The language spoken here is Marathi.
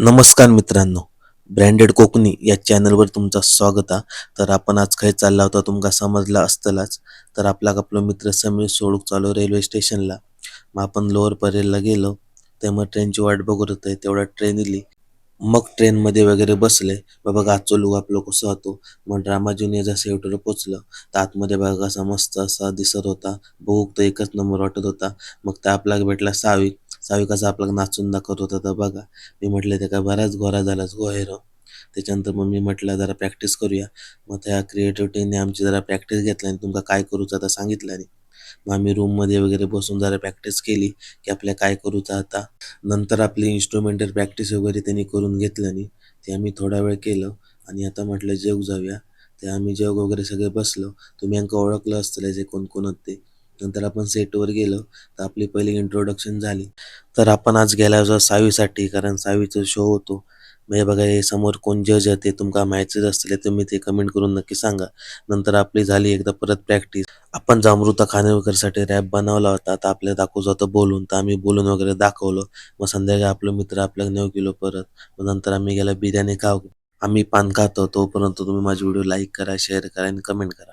नमस्कार मित्रांनो, ब्रँडेड कोकणी या चॅनलवर तुमचं स्वागत आहे. तर आपण आज काही चालला होता तुमका समजला असतलाच. तर आपला मित्र समीर सोडूक चालू रेल्वे स्टेशनला. मग आपण लोअर परेलला गेलो. तेव्हा ट्रेनची वाट बघत होते, तेवढ्यात ट्रेन इली. मग ट्रेनमध्ये वगैरे बसले. मग बघा आजचो लुक आपलं कसं होतो. मग ड्रामा ज्युनियरच्या शेवटला पोचलं. तर आतमध्ये बघा कसा मस्त असा दिसत होता. बघूक तर एकच नंबर वाटत होता. मग त्या आपल्याला भेटला साविक. साविक असा आपल्याला नाचून दाखवत होता. तर बघा मी म्हटलं ते काय बराच गोरा झालाच गोहेर. त्याच्यानंतर मग मी म्हटलं जरा प्रॅक्टिस करूया. मग त्या क्रिएटिव्हिटीने आमची जरा प्रॅक्टिस घेतली आणि तुमका काय करूचं आता सांगितलं नाही. मग आम्ही रूममध्ये वगैरे बसून जरा प्रॅक्टिस केली की आपल्या काय करूचं आता. नंतर आपली इन्स्ट्रुमेंटल प्रॅक्टिस वगैरे त्यांनी करून घेतल्यानी ते आम्ही थोडा वेळ केलं आणि आता म्हटलं जेव जाऊया. ते आम्ही जेव वगैरे सगळे बसलो. तुम्ही यांना ओळखलं असतं जे कोण कोण होते. नंतर आपण सेटवर गेलो. तर आपली पहिली इंट्रोडक्शन झाली. तर आपण आज गेला होतो सावीसाठी, कारण सावीचा शो होतो. म्हणजे बघा हे समोर कोण जज आहे ते तुमका माहितीच असतील, तुम्ही ते कमेंट करून नक्की सांगा. नंतर आपली झाली एकदा परत प्रॅक्टिस. आपण जामृता खानेवकरसाठी रॅप बनवला होता. आता आपल्याला दाखवायचं होतं बोलून, तर आम्ही बोलून वगैरे दाखवलं. मग संध्याकाळी आपलं मित्र आपल्याला नेऊ गेलो परत. मग नंतर आम्ही गेला बिर्याणी खाऊ. आम्ही पान खातो. तोपर्यंत तुम्ही माझी व्हिडिओ लाईक करा, शेअर करा आणि कमेंट करा.